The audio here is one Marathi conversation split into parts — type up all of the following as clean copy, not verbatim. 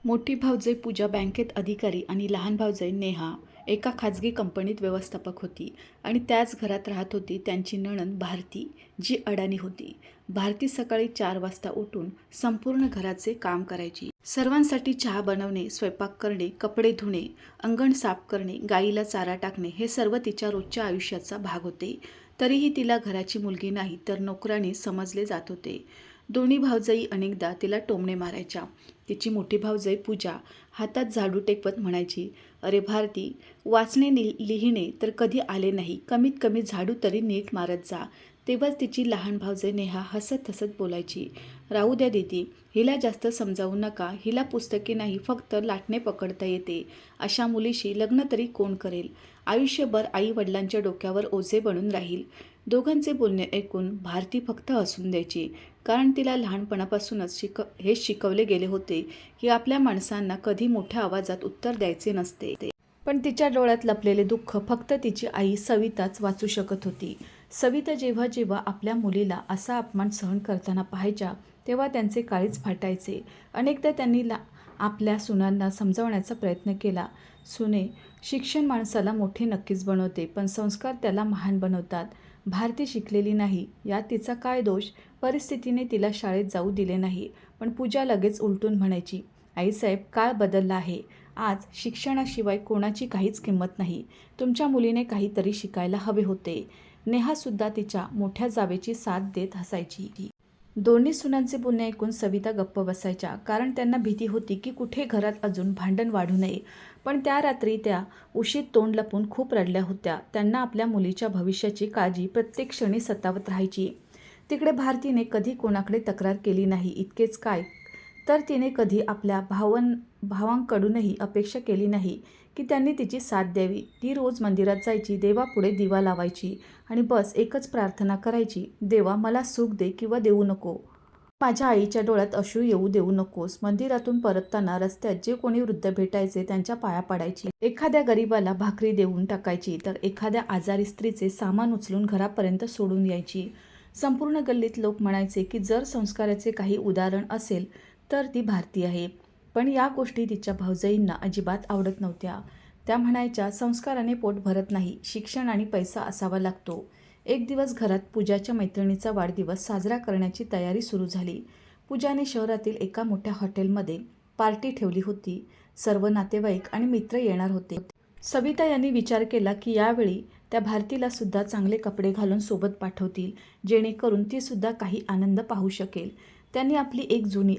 मोठी भाऊजई पूजा बँकेत अधिकारी आणि लहान भाऊजई नेहा एका खाजगी कंपनीत व्यवस्थापक होती आणि त्याच घरात राहत होती त्यांची नणंद भारती, जी अडाणी होती. भारती सकाळी 4 वाजता उठून संपूर्ण घराचे काम करायची. सर्वांसाठी चहा बनवणे, स्वयंपाक करणे, कपडे धुणे, अंगण साफ करणे, गाईला चारा टाकणे हे सर्व तिच्या रोजच्या आयुष्याचा भाग होते. तरीही तिला घराची मुलगी नाही तर नोकराणी समजले जात होते. दोन्ही भावजई अनेकदा तिला टोमणे मारायच्या. तिची मोठी भावजई पूजा हातात झाडू टेकवत म्हणायची, "अरे भारती, वाचणे लिहिणे तर कधी आले नाही, कमीत कमी झाडू तरी नीट मारत जा." तेव्हाच तिची लहान भावजई नेहा हसत हसत बोलायची, "राहू द्या दीदी, हिला जास्त समजावू नका, हिला पुस्तके नाही फक्त लाटणे पकडता येते. अशा मुलीशी लग्न तरी कोण करेल? आयुष्यभर आई वडिलांच्या डोक्यावर ओझे बनून राहील." दोघांचे बोलणे ऐकून भारती फक्त हसून द्यायची, कारण तिला लहानपणापासूनच हेच शिकवले गेले होते की आपल्या माणसांना कधी मोठ्या आवाजात उत्तर द्यायचे नसते. पण तिच्या डोळ्यात लपलेले दुःख फक्त तिची आई सविताच वाचू शकत होती. सविता जेव्हा जेव्हा आपल्या मुलीला असा अपमान सहन करताना पाहायच्या तेव्हा त्यांचे काळीज फाटायचे. अनेकदा त्यांनी आपल्या सुनांना समजावण्याचा प्रयत्न केला, "सुने, शिक्षण माणसाला मोठे नक्कीच बनवते, पण संस्कार त्याला महान बनवतात. भारती शिकलेली नाही, यात तिचा काय दोष? परिस्थितीने तिला शाळेत जाऊ दिले नाही." पण पूजा लगेच उलटून म्हणायची, "आईसाहेब, काळ बदलला आहे. आज शिक्षणाशिवाय कोणाची काहीच किंमत नाही. तुमच्या मुलीने काहीतरी शिकायला हवे होते." नेहासुद्धा तिच्या मोठ्या जावेची साथ देत हसायची. दोन्ही सुनांचे बोलणे ऐकून सविता गप्प बसायच्या, कारण त्यांना भीती होती की कुठे घरात अजून भांडण वाढू नये. पण त्या रात्री त्या उशीत तोंड लपून खूप रडल्या होत्या. त्यांना आपल्या मुलीच्या भविष्याची काळजी प्रत्येक क्षणी सतावत राहायची. तिकडे भारतीने कधी कोणाकडे तक्रार केली नाही. इतकेच काय, तर तिने कधी आपल्या भावांकडूनही अपेक्षा केली नाही की त्यांनी तिची साथ द्यावी. ती रोज मंदिरात जायची, देवापुढे दिवा लावायची आणि बस एकच प्रार्थना करायची, "देवा, मला सुख दे किंवा देऊ नको. माझ्या आईच्या डोळ्यात अश्रू येऊ देऊ नकोस." मंदिरातून परतताना रस्त्यात जे कोणी वृद्ध भेटायचे त्यांच्या पाया पडायची. एखाद्या गरीबाला भाकरी देऊन टाकायची, तर एखाद्या आजारी स्त्रीचे सामान उचलून घरापर्यंत सोडून यायची. संपूर्ण गल्लीत लोक म्हणायचे की जर संस्काराचे काही उदाहरण असेल तर ती भारती आहे. पण या गोष्टी तिच्या भावजईंना अजिबात आवडत नव्हत्या. त्या म्हणायच्या, "संस्काराने पोट भरत नाही, शिक्षण आणि पैसा असावा लागतो." एक दिवस घरात पूजाच्या मैत्रिणीचा वाढदिवस साजरा करण्याची तयारी सुरू झाली. पूजाने शहरातील एका मोठ्या हॉटेलमध्ये पार्टी ठेवली होती. सर्व नातेवाईक आणि मित्र येणार होते. सविता यांनी विचार केला की यावेळी त्या भारतीला सुद्धा चांगले कपडे घालून सोबत पाठवतील, जेणेकरून ती सुद्धा काही आनंद पाहू शकेल. त्यांनी आपली एक जुनी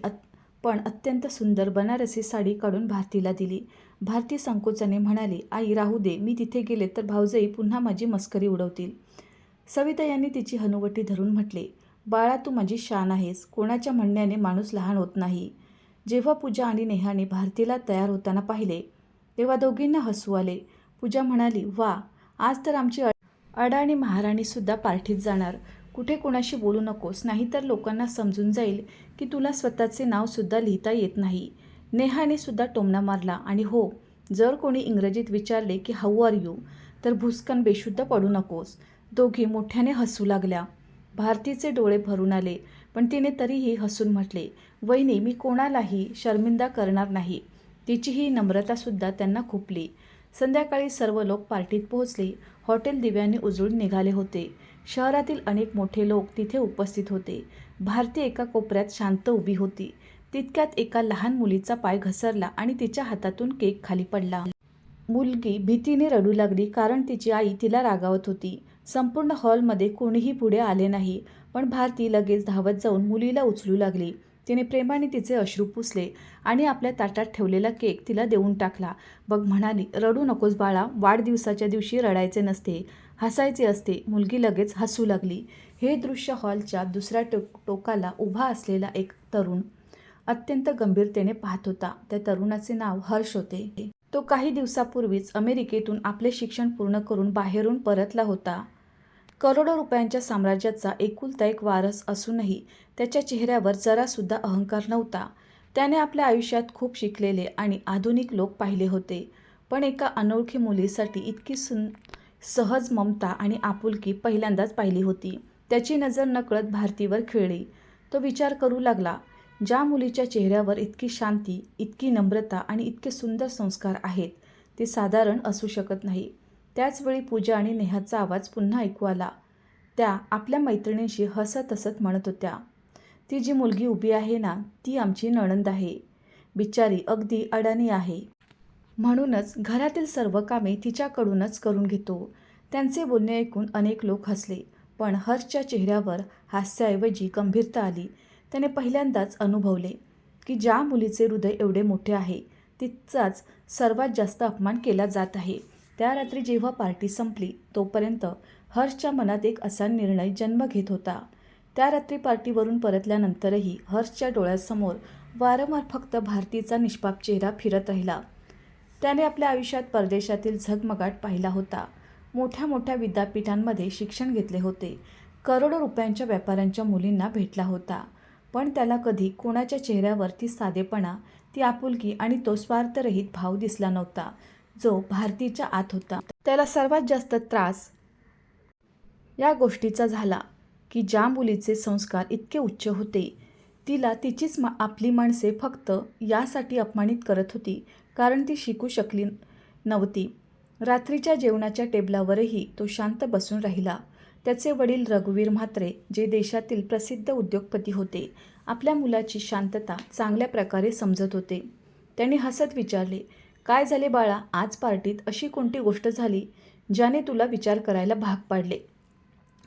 पण अत्यंत सुंदर बनारसी साडी काढून भारतीला दिली. भारती संकोचाने म्हणाली, "आई, राहू दे, मी तिथे गेले तर भाऊजई पुन्हा माझी मस्करी उडवतील." सविता यांनी तिची हनुवटी धरून म्हटले, "बाळा, तू माझी शान आहेस. कोणाच्या म्हणण्याने माणूस लहान होत नाही." जेव्हा पूजा आणि नेहाने भारतीला तयार होताना पाहिले तेव्हा दोघींना हसू आले. पूजा म्हणाली, "वा, आज तर आमची अडाणी महाराणीसुद्धा पार्टीत जाणार. कुठे कोणाशी बोलू नकोस, नाहीतर लोकांना समजून जाईल की तुला स्वतःचे नावसुद्धा लिहिता येत नाही." नेहाने सुद्धा टोमणा मारला, "आणि हो, जर कोणी इंग्रजीत विचारले की हाऊ आर यू, तर भुसकन बेशुद्ध पडू नकोस." दोघी मोठ्याने हसू लागल्या. भारतीचे डोळे भरून आले, पण तिने तरीही हसून म्हटले, "वहिनी, मी कोणालाही शर्मिंदा करणार नाही." तिची ही नम्रतासुद्धा त्यांना खुपली. संध्याकाळी सर्व लोक पार्टीत पोहोचले. हॉटेल दिव्यांनी उजळून निघाले होते. शहरातील अनेक मोठे लोक तिथे उपस्थित होते. भारती एका कोपऱ्यात शांत उभी होती. तितक्यात एका लहान मुलीचा पाय घसरला आणि तिच्या हातातून केक खाली पडला. मुलगी भीतीने रडू लागली, कारण तिची आई तिला रागावत होती. संपूर्ण हॉलमध्ये कोणीही पुढे आले नाही, पण भारती लगेच धावत जाऊन मुलीला उचलू लागली. तिने प्रेमाने तिचे अश्रू पुसले आणि आपल्या ताटात ठेवलेला केक तिला देऊन टाकला. "बघ," म्हणाली, "रडू नकोस बाळा, वाढदिवसाच्या दिवशी रडायचे नसते, हसायचे असते." मुलगी लगेच हसू लागली. हे दृश्य हॉलच्या दुसऱ्या टोकाला उभा असलेला एक तरुण अत्यंत गंभीरतेने पाहत होता. त्या तरुणाचे नाव हर्ष होते. तो काही दिवसापूर्वीच अमेरिकेतून आपले शिक्षण पूर्ण करून बाहेरून परतला होता. करोडो रुपयांच्या साम्राज्याचा एकुलता एक वारस असूनही त्याच्या चेहऱ्यावर जरासुद्धा अहंकार नव्हता. त्याने आपल्या आयुष्यात खूप शिकलेले आणि आधुनिक लोक पाहिले होते, पण एका अनोळखी मुलीसाठी इतकी सहज ममता आणि आपुलकी पहिल्यांदाच पाहिली होती. त्याची नजर नकळत भारतीवर खिळली. तो विचार करू लागला, ज्या मुलीच्या चेहऱ्यावर इतकी शांती, इतकी नम्रता आणि इतके सुंदर संस्कार आहेत, ते साधारण असू शकत नाही. त्याचवेळी पूजा आणि नेहाचा आवाज पुन्हा ऐकू आला. त्या आपल्या मैत्रिणींशी हसत-हसत म्हणत होत्या, "ती जी मुलगी उभी आहे ना, ती आमची नणंद आहे. बिचारी अगदी अडाणी आहे. म्हणूनच घरातील सर्व कामे तिच्याकडूनच करून घेतो." त्यांचे बोलणे ऐकून अनेक लोक हसले, पण हर्षच्या चेहऱ्यावर हास्याऐवजी गंभीरता आली. त्याने पहिल्यांदाच अनुभवले की ज्या मुलीचे हृदय एवढे मोठे आहे, तिचाच सर्वात जास्त अपमान केला जात आहे. त्या रात्री जेव्हा पार्टी संपली, तोपर्यंत हर्षच्या मनात एक असा निर्णय जन्म घेत होता. त्या रात्री पार्टीवरून परतल्यानंतरही हर्षच्या डोळ्यासमोर वारंवार फक्त भारतीचा निष्पाप चेहरा फिरत राहिला. त्याने आपल्या आयुष्यात परदेशातील झगमगाट पाहिला होता. मोठ्या मोठ्या विद्यापीठांमध्ये शिक्षण घेतले होते. करोडो रुपयांच्या व्यापाऱ्यांच्या मुलींना भेटला होता. पण त्याला कधी कोणाच्या चेहऱ्यावर ती साधेपणा, ती आपुलकी आणि तो स्वार्थरहित भाव दिसला नव्हता, जो भारतीच्या आत होता. त्याला सर्वात जास्त त्रास या गोष्टीचा झाला की ज्या मुलीचे संस्कार इतके उच्च होते, तिला तिचीच आपली माणसे फक्त यासाठी अपमानित करत होती कारण ती शिकू शकली नव्हती. रात्रीच्या जेवणाच्या टेबलावरही तो शांत बसून राहिला. त्याचे वडील रघुवीर म्हात्रे, जे देशातील प्रसिद्ध उद्योगपती होते, आपल्या मुलाची शांतता चांगल्या प्रकारे समजत होते. त्यांनी हसत विचारले, "काय झाले बाळा, आज पार्टीत अशी कोणती गोष्ट झाली ज्याने तुला विचार करायला भाग पाडले?"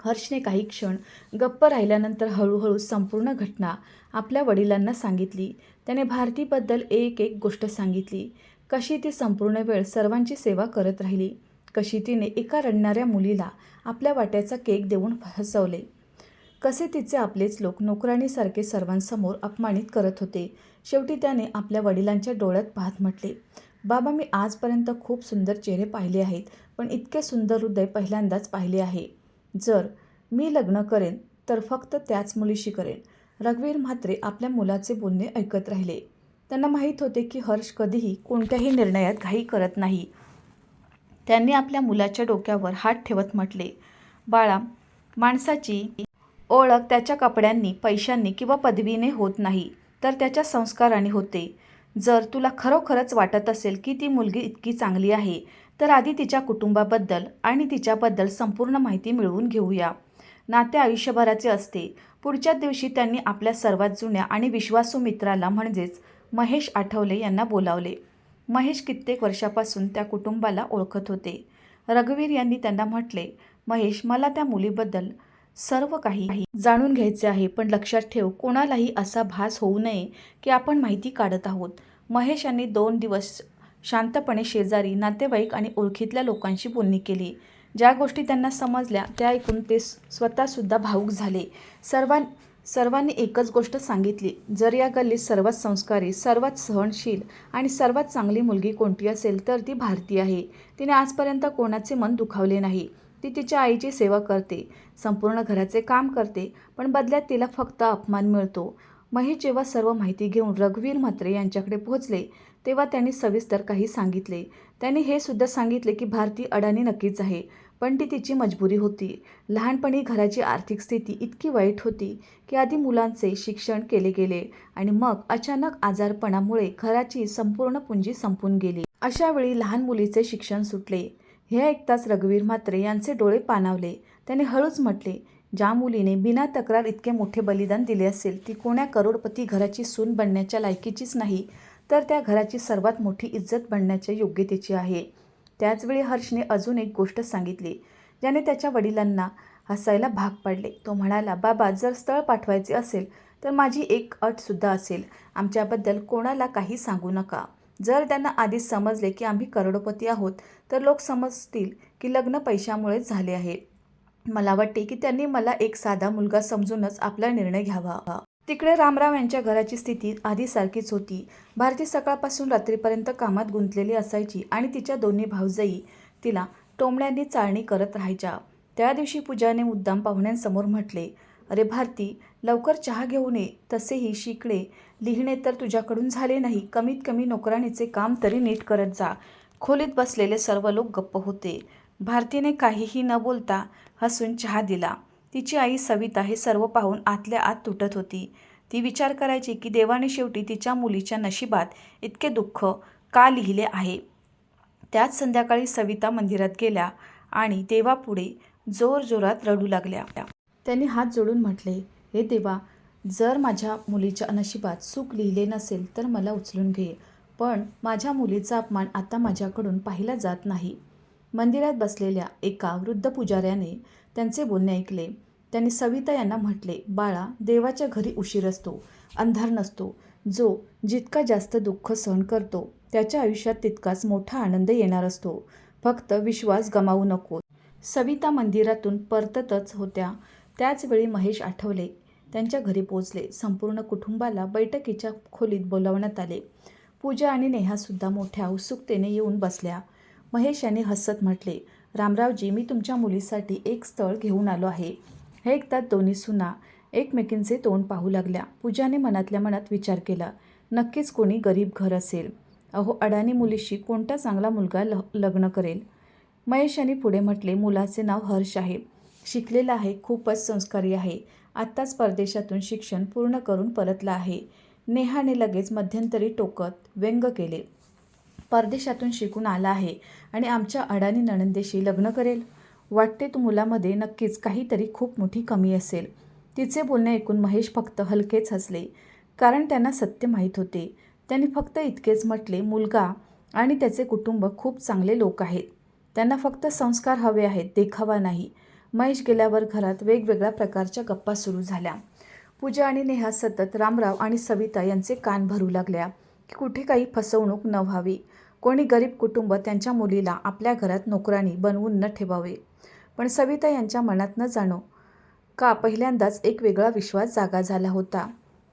हर्षने काही क्षण गप्प राहिल्यानंतर हळूहळू संपूर्ण घटना आपल्या वडिलांना सांगितली. त्याने भारतीबद्दल एक एक गोष्ट सांगितली. कशी ती संपूर्ण वेळ सर्वांची सेवा करत राहिली, कशी तिने एका रडणाऱ्या मुलीला आपल्या वाट्याचा केक देऊन हसवले, कसे तिचे आपलेच लोक नोकराणीसारखे सर्वांसमोर अपमानित करत होते. शेवटी त्याने आपल्या वडिलांच्या डोळ्यात पाहत म्हटले, "बाबा, मी आजपर्यंत खूप सुंदर चेहरे पाहिले आहेत, पण इतके सुंदर हृदय पहिल्यांदाच पाहिले आहे. जर मी लग्न करेन तर फक्त त्याच मुलीशी करेन." रघुवीर म्हात्रे आपल्या मुलाचे बोलणे ऐकत राहिले. त्यांना माहीत होते की हर्ष कधीही कोणत्याही निर्णयात घाई करत नाही. त्यांनी आपल्या मुलाच्या डोक्यावर हात ठेवत म्हटले, "बाळा, माणसाची ओळख त्याच्या कपड्यांनी, पैशांनी किंवा पदवीने होत नाही, तर त्याच्या संस्काराने होते. जर तुला खरोखरच वाटत असेल की ती मुलगी इतकी चांगली आहे, तर आधी तिच्या कुटुंबाबद्दल आणि तिच्याबद्दल संपूर्ण माहिती मिळवून घेऊया. नाते आयुष्यभराचे असते." पुढच्याच दिवशी त्यांनी आपल्या सर्वात जुन्या आणि विश्वासू मित्राला म्हणजेच महेश आठवले यांना बोलावले. महेश कित्येक वर्षापासून त्या कुटुंबाला ओळखत होते. रघुवीर यांनी त्यांना म्हटले, "महेश, मला त्या मुलीबद्दल सर्व काही जाणून घ्यायचे आहे, पण लक्षात ठेव, कोणालाही असा भास होऊ नये की आपण माहिती काढत आहोत." महेश यांनी 2 दिवस शांतपणे शेजारी, नातेवाईक आणि ओळखीतल्या लोकांशी बोलणी केली. ज्या गोष्टी त्यांना समजल्या त्या ऐकून ते स्वतःसुद्धा भावूक झाले. सर्वांनी एकच गोष्ट सांगितली, जर या गल्लीत सर्वात संस्कारी, सर्वात सहनशील आणि सर्वात चांगली मुलगी कोणती असेल तर ती भारती आहे. तिने आजपर्यंत कोणाचे मन दुखावले नाही. ती तिच्या आईची सेवा करते, संपूर्ण घराचे काम करते, पण बदल्यात तिला फक्त अपमान मिळतो. महेश जेव्हा सर्व माहिती घेऊन रघुवीर म्हात्रे यांच्याकडे पोहोचले, तेव्हा त्यांनी सविस्तर काही सांगितले. त्यांनी हे सुद्धा सांगितले की भारती अडाणी नक्कीच आहे, पण ती तिची मजबुरी होती. लहानपणी घराची आर्थिक स्थिती इतकी वाईट होती की आधी मुलांचे शिक्षण केले गेले आणि मग अचानक आजारपणामुळे घराची संपूर्ण पुंजी संपून गेली. अशा वेळी लहान मुलीचे शिक्षण सुटले. हे ऐकताच रघुवीर म्हात्रे यांचे डोळे पाणावले. त्याने हळूच म्हटले, "ज्या मुलीने बिना तक्रार इतके मोठे बलिदान दिले असेल, ती कोण्या करोडपती घराची सून बनण्याच्या लायकीचीच नाही, तर त्या घराची सर्वात मोठी इज्जत बनण्याच्या योग्यतेची आहे." त्याचवेळी हर्षने अजून एक गोष्ट सांगितली, ज्याने त्याच्या वडिलांना हसायला भाग पाडले. तो म्हणाला, "बाबा, जर स्थळ पाठवायचे असेल तर माझी एक अटसुद्धा असेल. आमच्याबद्दल कोणाला काही सांगू नका. जर त्यांना आधीच समजले की आम्ही करोडपती आहोत, तर लोक समजतील की लग्न पैशामुळेच झाले आहे. मला वाटते की त्यांनी मला एक साधा मुलगा समजूनच आपला निर्णय घ्यावा." तिकडे रामराव यांच्या घराची स्थिती आधीसारखीच होती. भारती सकाळपासून रात्रीपर्यंत कामात गुंतलेली असायची आणि तिच्या दोन्ही भावजई तिला टोमण्यांनी चाळणी करत राहायच्या. त्या दिवशी पूजाने मुद्दाम पाहुण्यांसमोर म्हटले, "अरे भारती, लवकर चहा घेऊन ये. तसेही शिकणे लिहिणे तर तुझ्याकडून झाले नाही. कमीत कमी नोकराणीचे काम तरी नीट करत जा." खोलीत बसलेले सर्व लोक गप्प होते. भारतीने काहीही न बोलता हसून चहा दिला. तिची आई सविता हे सर्व पाहून आतल्या आत तुटत होती. ती विचार करायची की देवाने शेवटी तिच्या मुलीच्या नशिबात इतके दुःख का लिहिले आहे. त्याच संध्याकाळी सविता मंदिरात गेल्या आणि देवापुढे जोरजोरात रडू लागल्या. त्यांनी हात जोडून म्हटले, हे देवा, जर माझ्या मुलीच्या नशिबात सुख लिहिले नसेल तर मला उचलून घे, पण माझ्या मुलीचा अपमान आता माझ्याकडून पाहिला जात नाही. मंदिरात बसलेल्या एका वृद्ध पुजाऱ्याने त्यांचे बोलणे ऐकले. त्यांनी सविता यांना म्हटले, बाळा, देवाच्या घरी उशीर असतो, अंधार नसतो. जो जितका जास्त दुःख सहन करतो त्याच्या आयुष्यात तितकाच मोठा आनंद येणार असतो. फक्त विश्वास गमावू नको. सविता मंदिरातून परततच होत्या त्याच वेळी महेश आठवले त्यांच्या घरी पोचले. संपूर्ण कुटुंबाला बैठकीच्या खोलीत बोलावण्यात आले. पूजा आणि नेहासुद्धा मोठ्या उत्सुकतेने येऊन बसल्या. महेश यांनी हसत म्हटले, रामरावजी, मी तुमच्या मुलीसाठी एक स्थळ घेऊन आलो आहे. हे ऐकताच दोन्ही सुना एकमेकींचे तोंड पाहू लागल्या. पूजाने मनातल्या मनात विचार केला, नक्कीच कोणी गरीब घर असेल. अहो, अडाणी मुलीशी कोणता चांगला मुलगा लग्न करेल. महेश यांनी पुढे म्हटले, मुलाचे नाव हर्ष आहे. शिकलेला आहे, खूपच संस्कारी आहे. आत्ताच परदेशातून शिक्षण पूर्ण करून परतला आहे. नेहाने लगेच मध्यंतरी टोकत व्यंग केले. परदेशातून शिकून आला आहे आणि आमच्या अडाणी नणंदेशी लग्न करेल. वाटते तू मुलामध्ये नक्कीच काहीतरी खूप मोठी कमी असेल. तिचे बोलणे ऐकून महेश फक्त हलकेच हसले, कारण त्यांना सत्य माहीत होते. त्यांनी फक्त इतकेच म्हटले, मुलगा आणि त्याचे कुटुंब खूप चांगले लोक आहेत. त्यांना फक्त संस्कार हवे आहेत, देखावा नाही. महेश गेल्यावर घरात वेगवेगळ्या प्रकारच्या गप्पा सुरू झाल्या. पूजा आणि नेहा सतत रामराव आणि सविता यांचे कान भरू लागल्या की कुठे काही फसवणूक न व्हावी, कोणी गरीब कुटुंब त्यांच्या मुलीला आपल्या घरात नोकरानी बनवून न ठेवावे. पण सविता यांच्या मनात न जाणो का पहिल्यांदाच एक वेगळा विश्वास जागा झाला होता.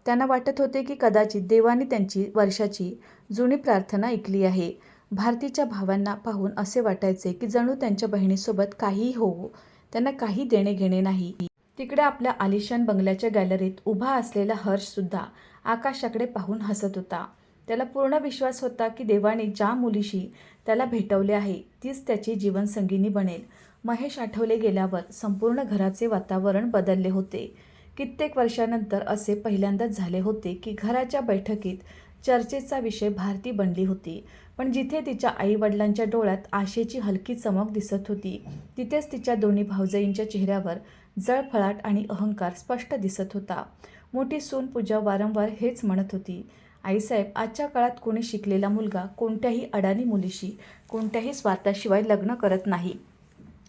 त्यांना वाटत होते की कदाचित देवाने त्यांची वर्षाची जुनी प्रार्थना ऐकली आहे. भारतीच्या भावांना पाहून असे वाटायचे की जणू त्यांच्या बहिणीसोबत काहीही होवो, त्यांना काही देणे घेणे नाही. तिकडे आपल्या आलिशान बंगल्याच्या गॅलरीत उभा असलेला हर्षसुद्धा आकाशाकडे पाहून हसत होता. त्याला पूर्ण विश्वास होता की देवाने ज्या मुलीशी त्याला भेटवले आहे तीच त्याची जीवनसंगिनी बनेल. महेश आठवले गेल्यावर संपूर्ण घराचे वातावरण बदलले होते. कित्येक वर्षानंतर असे पहिल्यांदाच झाले होते की घराच्या बैठकीत चर्चेचा विषय भारती बनली होती. पण जिथे तिच्या आईवडिलांच्या डोळ्यात आशेची हलकी चमक दिसत होती, तिथेच तिच्या दोन्ही भावजईंच्या चेहऱ्यावर जळफळाट आणि अहंकार स्पष्ट दिसत होता. मोठी सून पूजा वारंवार हेच म्हणत होती, आईसाहेब, आजच्या काळात कोणी शिकलेला मुलगा कोणत्याही अडाणी मुलीशी कोणत्याही स्वार्थाशिवाय लग्न करत नाही.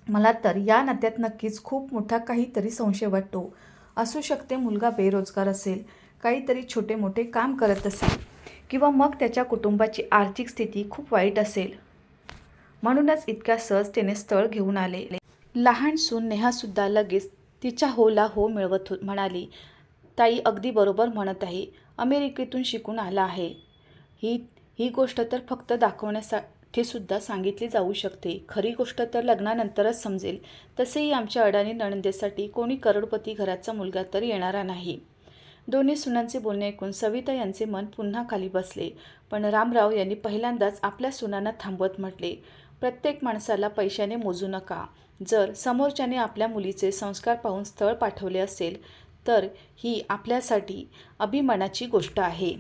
मला तर या नात्यात नक्कीच खूप मोठा काहीतरी संशय वाटतो. असू शकते मुलगा बेरोजगार असेल, काहीतरी छोटे मोठे काम करत असेल, किंवा मग त्याच्या कुटुंबाची आर्थिक स्थिती खूप वाईट असेल, म्हणूनच इतक्या सहजतेने स्थळ घेऊन आले. लहान सून नेहासुद्धा लगेच तिच्या होला हो मिळवत म्हणाली, ताई अगदी बरोबर म्हणत आहे. अमेरिकेतून शिकून आला आहे. ही गोष्ट तर फक्त दाखवण्यासाठी सुद्धा सांगितली जाऊ शकते. खरी गोष्ट तर लग्नानंतरच समजेल. तसेही आमच्या अडाणी नणंदेसाठी कोणी करोडपती घराचा मुलगा तर येणारा नाही. दोन्ही सुनांचे बोलणे ऐकून सविता यांचे मन पुन्हा खाली बसले. पण रामराव यांनी पहिल्यांदाच आपल्या सुनांना थांबवत म्हटले, प्रत्येक माणसाला पैशाने मोजू नका. जर समोरच्याने आपल्या मुलीचे संस्कार पाहून स्थळ पाठवले असेल तर ही आपल्यासाठी अभिमानाची गोष्ट आहे.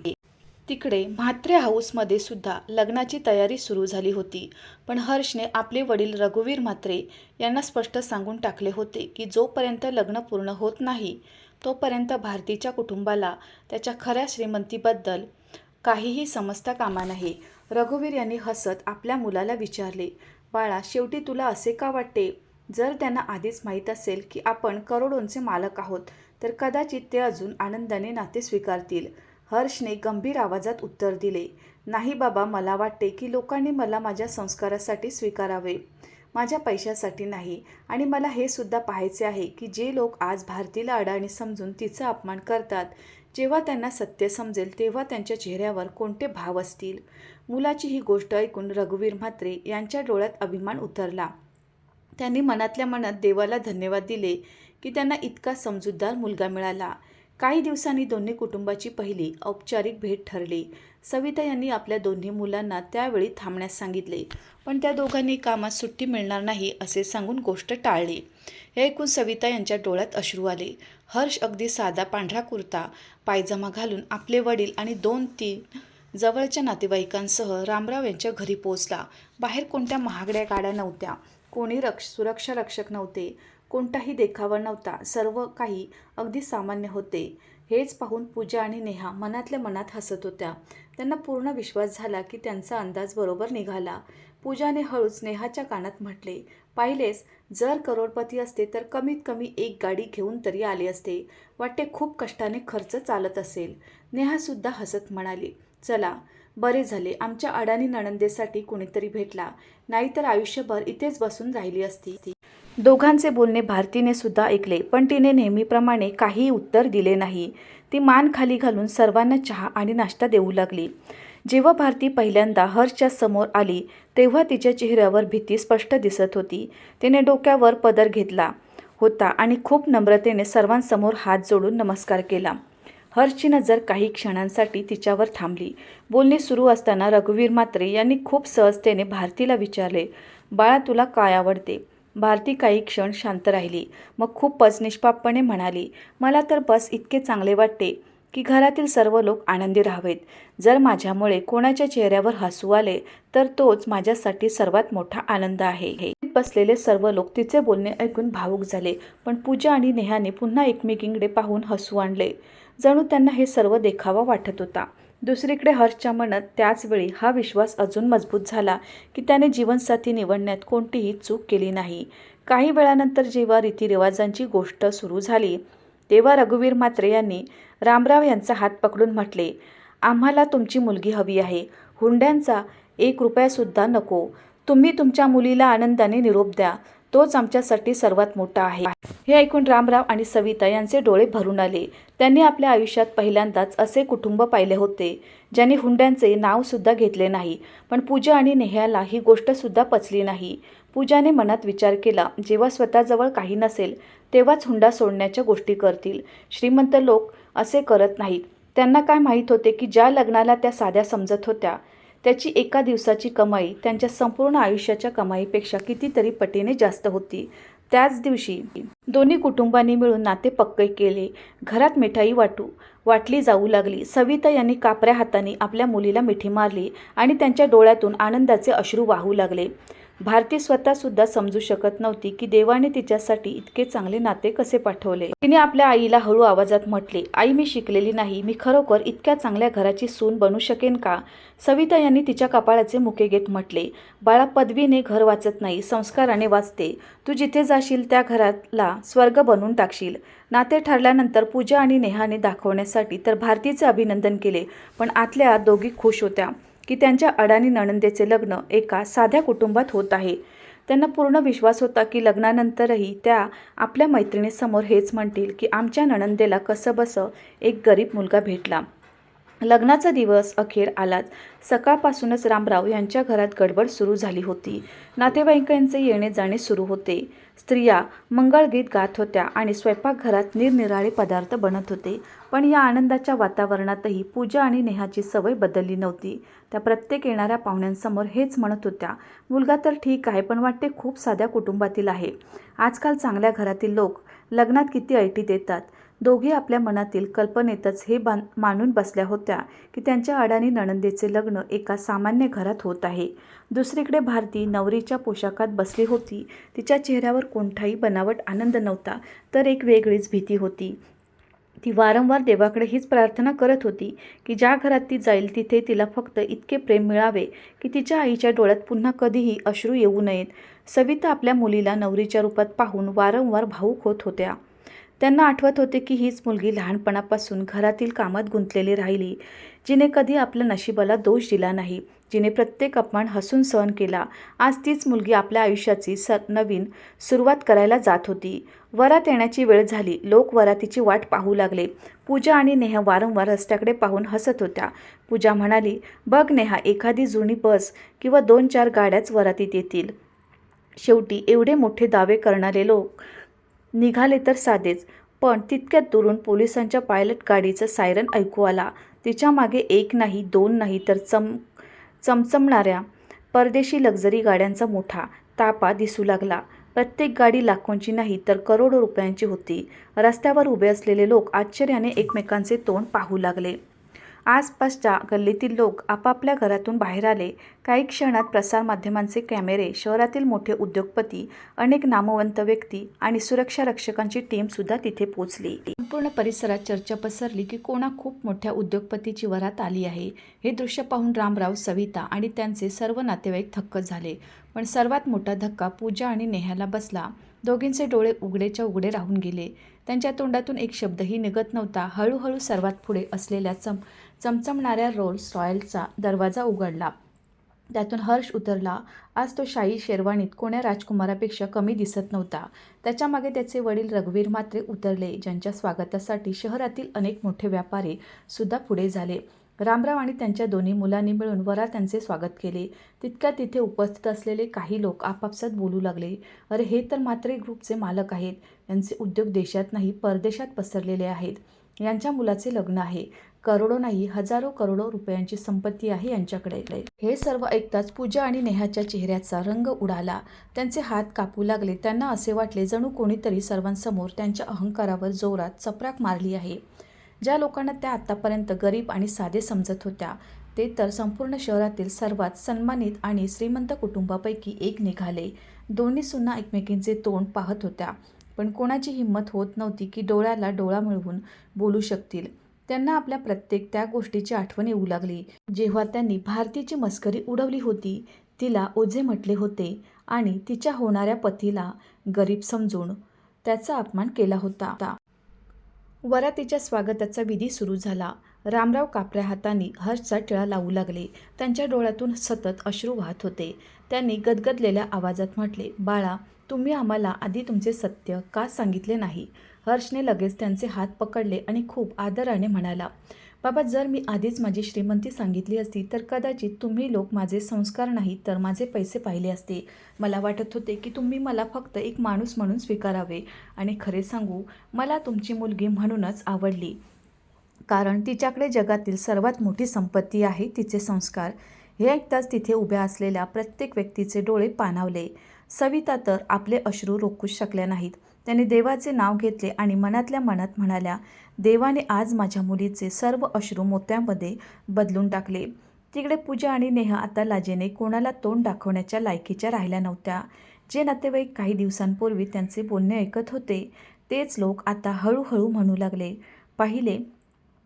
तिकडे म्हात्रे हाऊसमध्ये सुद्धा लग्नाची तयारी सुरू झाली होती. पण हर्षने आपले वडील रघुवीर म्हात्रे यांना स्पष्ट सांगून टाकले होते की जोपर्यंत लग्न पूर्ण होत नाही तोपर्यंत भारतीच्या कुटुंबाला त्याच्या खऱ्या श्रीमंतीबद्दल काहीही समजता कामा नये. रघुवीर यांनी हसत आपल्या मुलाला विचारले, बाळा, शेवटी तुला असे का वाटते? जर त्यांना आधीच माहीत असेल की आपण करोडोंचे मालक आहोत तर कदाचित ते अजून आनंदाने नाते स्वीकारतील. हर्षने गंभीर आवाजात उत्तर दिले, नाही बाबा, मला वाटते की लोकांनी मला माझ्या संस्कारासाठी स्वीकारावे, माझ्या पैशासाठी नाही. आणि मला हे सुद्धा पाहायचे आहे की जे लोक आज भारतीला अडाणी समजून तिचा अपमान करतात, जेव्हा त्यांना सत्य समजेल तेव्हा त्यांच्या चेहऱ्यावर कोणते भाव असतील. मुलाची ही गोष्ट ऐकून रघुवीर म्हात्रे यांच्या डोळ्यात अभिमान उतरला. त्यांनी मनातल्या मनात देवाला धन्यवाद दिले की त्यांना इतका समजूतदार मुलगा मिळाला. काही दिवसांनी दोन्ही कुटुंबाची पहिली औपचारिक भेट ठरली. सविता यांनी आपल्या दोन्ही मुलांना त्यावेळी थांबण्यास सांगितले, पण त्या दोघांनी कामात सुट्टी मिळणार नाही असे सांगून गोष्ट टाळली. हे ऐकून सविता यांच्या डोळ्यात अश्रू आले. हर्ष अगदी साधा पांढरा कुर्ता पायजमा घालून आपले वडील आणि 2-3 जवळच्या नातेवाईकांसह रामराव यांच्या घरी पोहोचला. बाहेर कोणत्या महागड्या गाड्या नव्हत्या, कोणी सुरक्षा रक्षक नव्हते, कोणताही देखावा नव्हता. सर्व काही अगदी सामान्य होते. हेच पाहून पूजा आणि नेहा मनातल्या मनात हसत होत्या. त्यांना पूर्ण विश्वास झाला की त्यांचा अंदाज बरोबर निघाला. पूजाने हळूच नेहाच्या कानात म्हटले, पाहिलेस, जर करोडपती असते तर कमीत कमी एक गाडी घेऊन तरी आले असते. वाटते खूप कष्टाने खर्च चालत असेल. नेहासुद्धा हसत म्हणाली, चला बरे झाले, आमच्या अडाणी नणंदेसाठी कुणीतरी भेटला, नाहीतर आयुष्यभर इथेच बसून राहिली असती. दोघांचे बोलणे भारतीने सुद्धा ऐकले, पण तिने नेहमीप्रमाणे काहीही उत्तर दिले नाही. ती मान खाली घालून सर्वांना चहा आणि नाश्ता देऊ लागली. जेव्हा भारती पहिल्यांदा हर्षच्या समोर आली तेव्हा तिच्या चेहऱ्यावर भीती स्पष्ट दिसत होती. तिने डोक्यावर पदर घेतला होता आणि खूप नम्रतेने सर्वांसमोर हात जोडून नमस्कार केला. हर्षची नजर काही क्षणांसाठी तिच्यावर थांबली. बोलणे सुरू असताना रघुवीर म्हात्रे यांनी खूप सहजतेने भारतीला विचारले, बाळा, तुला काय आवडते? भारती काही क्षण शांत राहिली. मग खूपच निष्पापपणे म्हणाली, मला तर बस इतके चांगले वाटते की घरातील सर्व लोक आनंदी राहावेत. जर माझ्यामुळे कोणाच्या चेहऱ्यावर हसू आले तर तोच माझ्यासाठी सर्वात मोठा आनंद आहे. बसलेले सर्व लोक तिचे बोलणे ऐकून भावूक झाले, पण पूजा आणि नेहाने पुन्हा एकमेकींकडे पाहून हसू आणले. जणू त्यांना हे सर्व देखावा वाटत होता. दुसरीकडे हर्षच्या मनात त्याच वेळी हा विश्वास अजून मजबूत झाला की त्याने जीवनसाथी निवडण्यात कोणतीही चूक केली नाही. काही वेळानंतर जेव्हा रीतिरिवाजांची गोष्ट सुरू झाली तेव्हा रघुवीर म्हात्रे यांनी रामराव यांचा हात पकडून म्हटले, आम्हाला तुमची मुलगी हवी आहे. हुंड्यांचा 1 रुपयासुद्धा नको. तुम्ही तुमच्या मुलीला आनंदाने निरोप द्या, तोच आमच्यासाठी सर्वात मोठा आहे. हे ऐकून रामराव आणि सविता यांचे डोळे भरून आले. त्यांनी आपल्या आयुष्यात पहिल्यांदाच असे कुटुंब पाहिले होते ज्यांनी हुंड्यांचे नावसुद्धा घेतले नाही. पण पूजा आणि नेहाला ही गोष्टसुद्धा पचली नाही. पूजाने मनात विचार केला, जेव्हा स्वतःजवळ काही नसेल तेव्हाच हुंडा सोडण्याच्या गोष्टी करतील. श्रीमंत लोक असे करत नाहीत. त्यांना काय माहीत होते की ज्या लग्नाला त्या साध्या समजत होत्या त्याची एका दिवसाची कमाई त्यांच्या संपूर्ण आयुष्याच्या कमाईपेक्षा कितीतरी पटीने जास्त होती. त्याच दिवशी दोन्ही कुटुंबांनी मिळून नाते पक्के केले. घरात मिठाई वाटली जाऊ लागली. सविता यांनी कापऱ्या हाताने आपल्या मुलीला मिठी मारली आणि त्यांच्या डोळ्यातून आनंदाचे अश्रू वाहू लागले. भारती स्वतःसुद्धा समजू शकत नव्हती की देवाने तिच्यासाठी इतके चांगले नाते कसे पाठवले. तिने आपल्या आईला हळू आवाजात म्हटले, आई, मी शिकलेली नाही, मी खरोखर इतक्या चांगल्या घराची सून बनू शकेन का? सविता यांनी तिच्या कपाळाचे मुके घेत म्हटले, बाळा, पदवीने घर वाचत नाही, संस्काराने वाचते. तू जिथे जाशील त्या घराला स्वर्ग बनवून टाकशील. नाते ठरल्यानंतर पूजा आणि नेहाने दाखवण्यासाठी तर भारतीचे अभिनंदन केले, पण आतल्या आत दोघी खुश होत्या की त्यांच्या अडाणी नणंदेचे लग्न एका साध्या कुटुंबात होत आहे. त्यांना पूर्ण विश्वास होता की लग्नानंतरही त्या आपल्या मैत्रिणीसमोर हेच म्हणतील की आमच्या नणंदेला कसंबसं एक गरीब मुलगा भेटला. लग्नाचा दिवस अखेर आलाच. सकाळपासूनच रामराव यांच्या घरात गडबड सुरू झाली होती. नातेवाईकांचे येणे जाणे सुरू होते. स्त्रिया मंगळगीत गात होत्या आणि स्वयंपाकघरात निरनिराळे पदार्थ बनत होते. पण या आनंदाच्या वातावरणातही पूजा आणि नेहाची सवय बदलली नव्हती. त्या प्रत्येक येणाऱ्या पाहुण्यांसमोर हेच म्हणत होत्या, मुलगा तर ठीक आहे, पण वाटते खूप साध्या कुटुंबातील आहे. आजकाल चांगल्या घरातील लोक लग्नात किती ऐटी देतात. दोघे आपल्या मनातील कल्पनेतच हे मानून बसल्या होत्या की त्यांच्या अडाणी नणंदेचे लग्न एका सामान्य घरात होत आहे. दुसरीकडे भारती नवरीच्या पोशाखात बसली होती. तिच्या चेहऱ्यावर कोणताही बनावट आनंद नव्हता, तर एक वेगळीच भीती होती. ती वारंवार देवाकडे हीच प्रार्थना करत होती की ज्या घरात ती जाईल तिथे तिला फक्त इतके प्रेम मिळावे की तिच्या आईच्या डोळ्यात पुन्हा कधीही अश्रू येऊ नयेत. सविता आपल्या मुलीला नवरीच्या रूपात पाहून वारंवार भावूक होत होत्या. त्यांना आठवत होते की हीच मुलगी लहानपणापासून घरातील कामात गुंतलेली राहिली, जिने कधी आपल्या नशिबाला दोष दिला नाही, जिने प्रत्येक अपमान हसून सहन केला. आज तीच मुलगी आपल्या आयुष्याची नवीन सुरुवात करायला जात होती. वरात येण्याची वेळ झाली. लोक वरातीची वाट पाहू लागले. पूजा आणि नेहा वारंवार रस्त्याकडे पाहून हसत होत्या. पूजा म्हणाली, बघ नेहा, एखादी जुनी बस किंवा 2-4 गाड्याच वरातीत येतील. शेवटी एवढे मोठे दावे करणारे लोक निघाले तर साधेच. पण तितक्यात दुरून पोलिसांच्या पायलट गाडीचा सायरन ऐकू आला. तिच्या मागे 1 नाही 2 नाही तर चमचमणाऱ्या परदेशी लक्झरी गाड्यांचा मोठा ताफा दिसू लागला. प्रत्येक गाडी लाखोंची नाही तर करोडो रुपयांची होती. रस्त्यावर उभे असलेले लोक आश्चर्याने एकमेकांचे तोंड पाहू लागले. आसपासच्या गल्लीतील लोक आपापल्या घरातून बाहेर आले. काही क्षणात प्रसारमाध्यमांचे कॅमेरे, शहरातील मोठे उद्योगपती, अनेक नामवंत व्यक्ती आणि सुरक्षा रक्षकांची टीमसुद्धा तिथे पोचली. संपूर्ण परिसरात चर्चा पसरली की कोणा खूप मोठ्या उद्योगपतीची वरात आली आहे. हे दृश्य पाहून रामराव, सविता आणि त्यांचे सर्व नातेवाईक थक्क झाले. पण सर्वात मोठा धक्का पूजा आणि नेहाला बसला. दोघींचे डोळे उघडेच्या उघडे राहून गेले. त्यांच्या तोंडातून एक शब्दही निघत नव्हता. हळूहळू सर्वात पुढे असलेल्या चमचमणाऱ्या रोल्स रॉयलचा दरवाजा उघडला. त्यातून हर्ष उतरला. आज तो शाही शेरवानीत कोण्या राजकुमारापेक्षा कमी दिसत नव्हता. त्याच्यामागे त्याचे वडील रघुवीर मात्रे उतरले, ज्यांच्या स्वागतासाठी शहरातील अनेक मोठे व्यापारी सुद्धा पुढे झाले. रामराव आणि त्यांच्या दोन्ही मुलांनी मिळून वरात त्यांचे स्वागत केले. तितक्यात तिथे उपस्थित असलेले काही लोक आपापसात बोलू लागले, अरे हे तर मात्रे ग्रुपचे मालक आहेत. यांचे उद्योग देशात नाही परदेशात पसरलेले आहेत. यांच्या मुलाचे लग्न आहे. करोडो नाही हजारो करोडो रुपयांची संपत्ती आहे यांच्याकडे. हे सर्व ऐकताच पूजा आणि नेहाच्या चेहऱ्याचा रंग उडाला. त्यांचे हात कापू लागले. त्यांना असे वाटले जणू कोणीतरी सर्वांसमोर त्यांच्या अहंकारावर जोरात चपराक मारली आहे. ज्या लोकांना त्या आत्तापर्यंत गरीब आणि साधे समजत होत्या, ते तर संपूर्ण शहरातील सर्वात सन्मानित आणि श्रीमंत कुटुंबापैकी एक निघाले. दोन्ही सुना एकमेकींचे तोंड पाहत होत्या, पण कोणाची हिंमत होत नव्हती की डोळ्याला डोळा मिळवून बोलू शकतील. त्यांना आपल्या प्रत्येक त्या गोष्टीची आठवण येऊ लागली, जेव्हा त्यांनी भारतीची मस्करी उडवली होती, तिला ओझे म्हटले होते आणि तिच्या होणाऱ्या पतीला गरीब समजून त्याचा अपमान केला होता. वरातीच्या स्वागताचा विधी सुरू झाला. रामराव कापऱ्या हातांनी हर्षचा टिळा लावू लागले. त्यांच्या डोळ्यातून सतत अश्रू वाहत होते. त्यांनी गदगदलेल्या आवाजात म्हटले, बाळा, तुम्ही आम्हाला आधी तुमचे सत्य का सांगितले नाही? हर्षने लगेच त्यांचे हात पकडले आणि खूप आदराने म्हणाला, बाबा, जर मी आधीच माझी श्रीमंती सांगितली असती तर कदाचित तुम्ही लोक माझे संस्कार नाही तर माझे पैसे पाहिले असते. मला वाटत होते की तुम्ही मला फक्त एक माणूस म्हणून स्वीकारावे आणि खरे सांगू, मला तुमची मुलगी म्हणूनच आवडली, कारण तिच्याकडे जगातील सर्वात मोठी संपत्ती आहे, तिचे संस्कार. हे ऐकताच तिथे उभ्या असलेल्या प्रत्येक व्यक्तीचे डोळे पाणावले. सविता तर आपले अश्रू रोखूच शकल्या नाहीत. त्यांनी देवाचे नाव घेतले आणि मनातल्या मनात म्हणाल्या, देवाने आज माझ्या मुलीचे सर्व अश्रू मोत्यामध्ये बदलून टाकले. तिकडे पूजा आणि नेहा आता लाजेने कोणाला तोंड दाखवण्याच्या लायकीच्या राहिल्या नव्हत्या. जे नातेवाईक काही दिवसांपूर्वी त्यांचे बोलणे ऐकत होते, तेच लोक आता हळूहळू म्हणू लागले, पाहिले,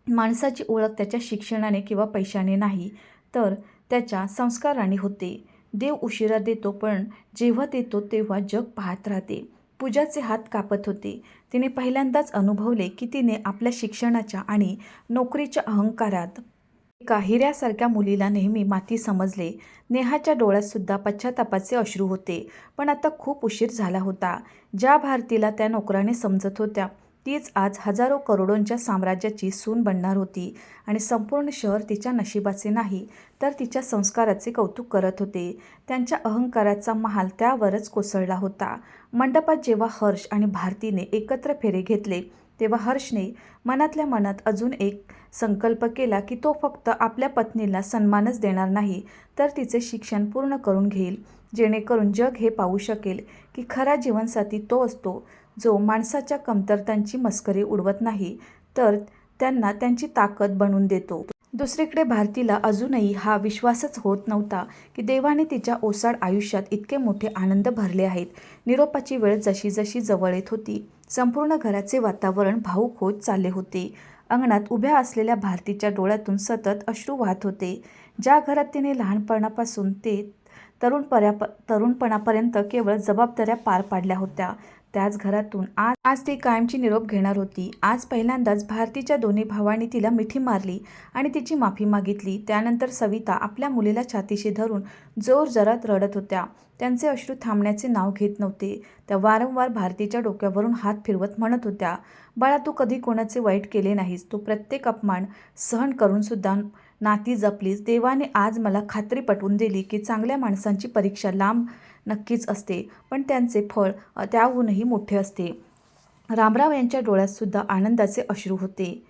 माणसाची ओळख त्याच्या शिक्षणाने किंवा पैशाने नाही, तर त्याच्या संस्काराने होते. देव उशिरा देतो, पण जेव्हा देतो तेव्हा जग पाहत राहते. पूजाचे हात कापत होते. तिने पहिल्यांदाच अनुभवले की तिने आपल्या शिक्षणाच्या आणि नोकरीच्या अहंकारात एका हिऱ्यासारख्या मुलीला नेहमी माती समजले. नेहाच्या डोळ्यातसुद्धा पश्चातापाचे अश्रू होते, पण आता खूप उशीर झाला होता. ज्या भारतीला त्या नोकराने समजत होत्या, तीच आज हजारो करोडोंच्या साम्राज्याची सून बनणार होती आणि संपूर्ण शहर तिच्या नशिबाचे नाही तर तिच्या संस्काराचे कौतुक करत होते. त्यांच्या अहंकाराचा महाल त्यावरच कोसळला होता. मंडपात जेव्हा हर्ष आणि भारतीने एकत्र फेरे घेतले, तेव्हा हर्षने मनातल्या मनात अजून एक संकल्प केला की तो फक्त आपल्या पत्नीला सन्मानच देणार नाही, तर तिचे शिक्षण पूर्ण करून घेईल, जेणेकरून जग हे पाहू शकेल की खरा जीवनसाथी तो असतो जो माणसाच्या कमतरतांची मस्करी उडवत नाही, तर त्यांना त्यांची ताकद बनवून देतो. दुसरीकडे भारतीला अजूनही हा विश्वासच होत नव्हता की देवाने तिच्या ओसाड आयुष्यात इतके मोठे आनंद भरले आहेत. निरोपाची वेळ जशी जशी जवळ येत होती, संपूर्ण घराचे वातावरण भावूक होत चालले होते. अंगणात उभ्या असलेल्या भारतीच्या डोळ्यातून सतत अश्रू वाहत होते. ज्या घरात तिने लहानपणापासून ते तरुणपणापर्यंत केवळ जबाबदाऱ्या पार पाडल्या होत्या, त्याच घरातून आज ती कायमची निरोप घेणार होती. आज पहिल्यांदाच भारतीच्या दोन्ही भावांनी तिला मिठी मारली आणि तिची माफी मागितली. त्यानंतर सविता आपल्या मुलीला छातीशी धरून जोरजोरात रडत होत्या. त्यांचे अश्रू थांबण्याचे नाव घेत नव्हते. त्या वारंवार भारतीच्या डोक्यावरून हात फिरवत म्हणत होत्या, बाळा, तू कधी कोणाचे वाईट केले नाहीस. तू प्रत्येक अपमान सहन करूनसुद्धा नाती जपलीस. देवाने आज मला खात्री पटवून दिली की चांगल्या माणसांची परीक्षा लांब नक्कीच असते, पण त्यांचे फळ त्याहूनही मोठे असते. रामराव यांच्या डोळ्यातसुद्धा आनंदाचे अश्रू होते.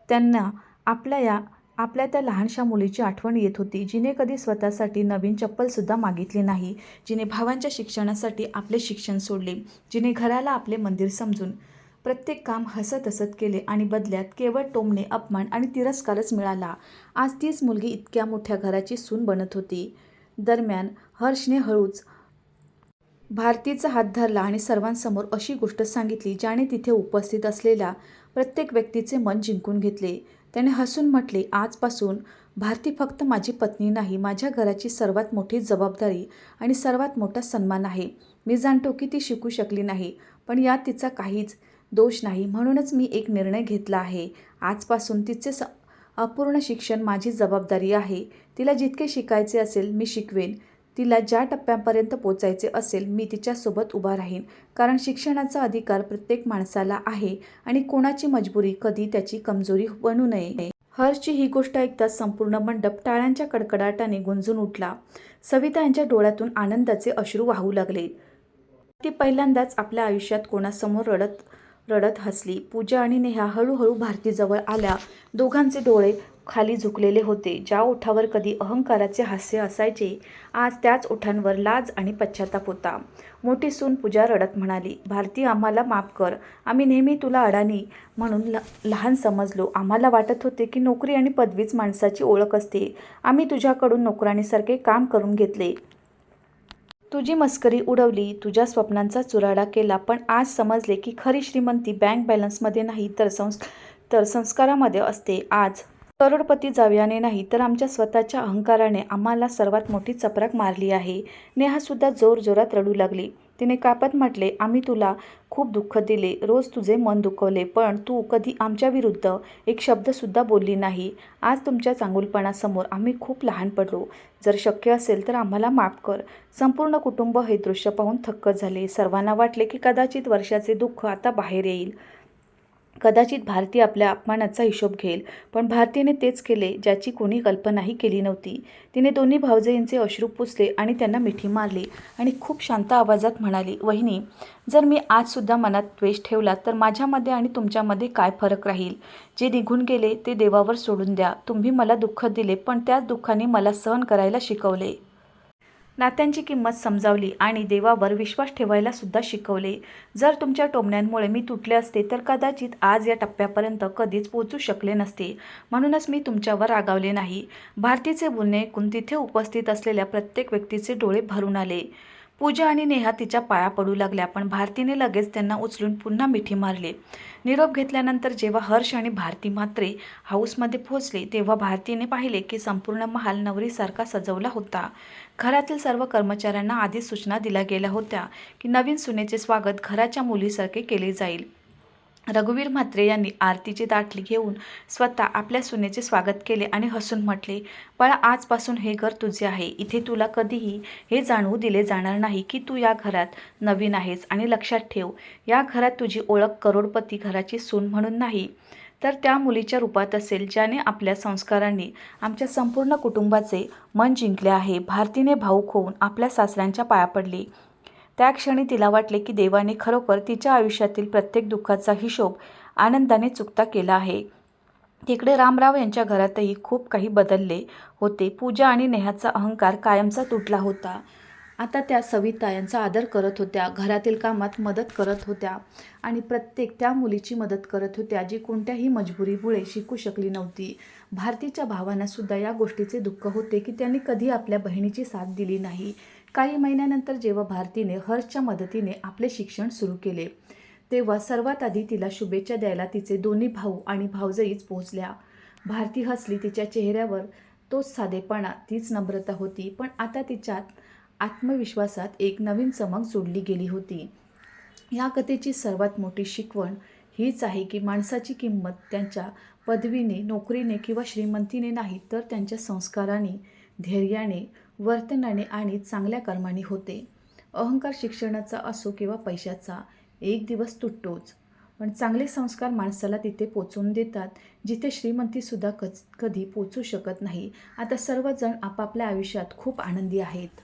त्यांना आपल्या या आपल्या त्या लहानशा मुलीची आठवण येत होती, जिने कधी स्वतःसाठी नवीन चप्पलसुद्धा मागितली नाही, जिने भावांच्या शिक्षणासाठी आपले शिक्षण सोडले, जिने घराला आपले मंदिर समजून प्रत्येक काम हसत हसत केले आणि बदल्यात केवळ टोमणे, अपमान आणि तिरस्कारच मिळाला. आज तीच मुलगी इतक्या मोठ्या घराची सून बनत होती. दरम्यान हर्षने हळूच भारतीचा हात धरला आणि सर्वांसमोर अशी गोष्ट सांगितली ज्याने तिथे उपस्थित असलेल्या प्रत्येक व्यक्तीचे मन जिंकून घेतले. त्याने हसून म्हटले, आजपासून भारती फक्त माझी पत्नी नाही, माझ्या घराची सर्वात मोठी जबाबदारी आणि सर्वात मोठा सन्मान आहे. मी जाणतो की ती शिकू शकली नाही, पण यात तिचा काहीच दोष नाही. म्हणूनच मी एक निर्णय घेतला आहे. आजपासून तिचे अपूर्ण शिक्षण माझी जबाबदारी आहे. तिला जितके शिकायचे असेल मी शिकवेन. तिला ज्या टप्प्यापर्यंत पोचायचे असेल मी तिच्यासोबत उभा राहीन. कारण शिक्षणाचा अधिकार प्रत्येक माणसाला आहे आणि कोणाची मजबुरी कधी त्याची कमजोरी बनू नये. हर्षची ही गोष्ट ऐकताच संपूर्ण मंडप टाळ्यांच्या कडकडाटाने गुंजून उठला. सविता यांच्या डोळ्यातून आनंदाचे अश्रू वाहू लागले. ती पहिल्यांदाच आपल्या आयुष्यात कोणासमोर रडत रडत हसली. पूजा आणि नेहा हळूहळू भारतीजवळ आल्या. दोघांचे डोळे खाली झुकलेले होते. ज्या ओठावर कधी अहंकाराचे हास्य असायचे, आज त्याच ओठांवर लाज आणि पश्चाताप होता. मोठी सून पूजा रडत म्हणाली, भारती, आम्हाला माफ कर. आम्ही नेहमी तुला अडाणी म्हणून लहान समजलो. आम्हाला वाटत होते की नोकरी आणि पदवीच माणसाची ओळख असते. आम्ही तुझ्याकडून नोकराणीसारखे काम करून घेतले. तुझी मस्करी उडवली, तुझ्या स्वप्नांचा चुराडा केला. पण आज समजले की खरी श्रीमंती बँक बॅलन्समध्ये नाही तर संस्कारामध्ये असते. आज करोडपती जावयाने नाही तर आमच्या स्वतःच्या अहंकाराने आम्हाला सर्वात मोठी चपराक मारली आहे. नेहासुद्धा जोरजोरात रडू लागली. तिने कापत म्हटले, आम्ही तुला खूप दुःख दिले, रोज तुझे मन दुखवले, पण तू कधी आमच्या विरुद्ध एक शब्दसुद्धा बोलली नाही. आज तुमच्या चांगुलपणासमोर आम्ही खूप लहान पडलो. जर शक्य असेल तर आम्हाला माफ कर. संपूर्ण कुटुंब हे दृश्य पाहून थक्क झाले. सर्वांना वाटले की कदाचित वर्षाचे दुःख आता बाहेर येईल. कदाचित भारती आपल्या अपमानाचा हिशोब घेईल. पण भारतीने तेच केले ज्याची कोणी कल्पनाही केली नव्हती. तिने दोन्ही भावजयींचे अश्रू पुसले आणि त्यांना मिठी मारली आणि खूप शांत आवाजात म्हणाली, वहिनी, जर मी आजसुद्धा मनात द्वेष ठेवला तर माझ्यामध्ये आणि तुमच्यामध्ये काय फरक राहील? जे निघून गेले ते देवावर सोडून द्या. तुम्ही मला दुःख दिले, पण त्याच दुःखाने मला सहन करायला शिकवले. नात्यांची किंमत समजावली आणि देवावर विश्वास ठेवायला सुद्धा शिकवले. जर तुमच्या टोमण्यांमुळे मी तुटले असते तर कदाचित आज या टप्प्यापर्यंत कधीच पोहोचू शकले नसते. म्हणूनच मी तुमच्यावर रागावले नाही. भारतीचे बोलणे ऐकून तिथे उपस्थित असलेल्या प्रत्येक व्यक्तीचे डोळे भरून आले. पूजा आणि नेहा तिच्या पाया पडू लागल्या, पण भारतीने लगेच त्यांना उचलून पुन्हा मिठी मारले. निरोप घेतल्यानंतर जेव्हा हर्ष आणि भारती मात्रे हाऊसमध्ये पोहोचले तेव्हा भारतीने पाहिले की संपूर्ण महाल नवरीसारखा सजवला होता. घरातील सर्व कर्मचाऱ्यांना आधीच सूचना दिल्या गेल्या होत्या की नवीन सुनेचे स्वागत घराच्या मुलीसारखे केले जाईल. रघुवीर म्हात्रे यांनी आरतीची ताटली घेऊन स्वतः आपल्या सुनेचे स्वागत केले आणि हसून म्हटले, बाळा, आजपासून हे घर तुझे आहे. इथे तुला कधीही हे जाणवू दिले जाणार नाही की तू या घरात नवीन आहेस. आणि लक्षात ठेव, या घरात तुझी ओळख करोडपती घराची सून म्हणून नाही, तर त्या मुलीच्या रूपात असेल ज्याने आपल्या संस्कारांनी आमच्या संपूर्ण कुटुंबाचे मन जिंकले आहे. भारतीने भावुक होऊन आपल्या सासऱ्यांच्या पाया पडली. त्या क्षणी तिला वाटले की देवाने खरोखर तिच्या आयुष्यातील प्रत्येक दुःखाचा हिशोब आनंदाने चुकता केला आहे. तिकडे रामराव यांच्या घरातही खूप काही बदलले होते. पूजा आणि नेहाचा अहंकार कायमचा तुटला होता. आता त्या सविता यांचा आदर करत होत्या, घरातील कामात मदत करत होत्या आणि प्रत्येक त्या मुलीची मदत करत होत्या जी कोणत्याही मजबुरीमुळे शिकू शकली नव्हती. भारतीच्या भावांना सुद्धा या गोष्टीचे दुःख होते की त्यांनी कधी आपल्या बहिणीची साथ दिली नाही. काही महिन्यानंतर जेव्हा भारतीने हर्षच्या मदतीने आपले शिक्षण सुरू केले तेव्हा सर्वात आधी तिला शुभेच्छा द्यायला तिचे दोन्ही भाऊ आणि भावजईच पोहोचल्या. भारती हसली. तिच्या चेहऱ्यावर तोच साधेपणा, तीच नम्रता होती, पण आता तिच्यात आत्मविश्वासात एक नवीन चमक जोडली गेली होती. या कथेची सर्वात मोठी शिकवण हीच आहे की माणसाची किंमत त्यांच्या पदवीने, नोकरीने किंवा श्रीमंतीने नाही, तर त्यांच्या संस्काराने, धैर्याने, वर्तनाने आणि चांगल्या कर्माने होते. अहंकार शिक्षणाचा असो किंवा पैशाचा एक दिवस तुटतोच, पण चांगले संस्कार माणसाला तिथे पोचवून देतात जिथे श्रीमंतीसुद्धा कधी पोचू शकत नाही. आता सर्वजण आपापल्या आयुष्यात खूप आनंदी आहेत.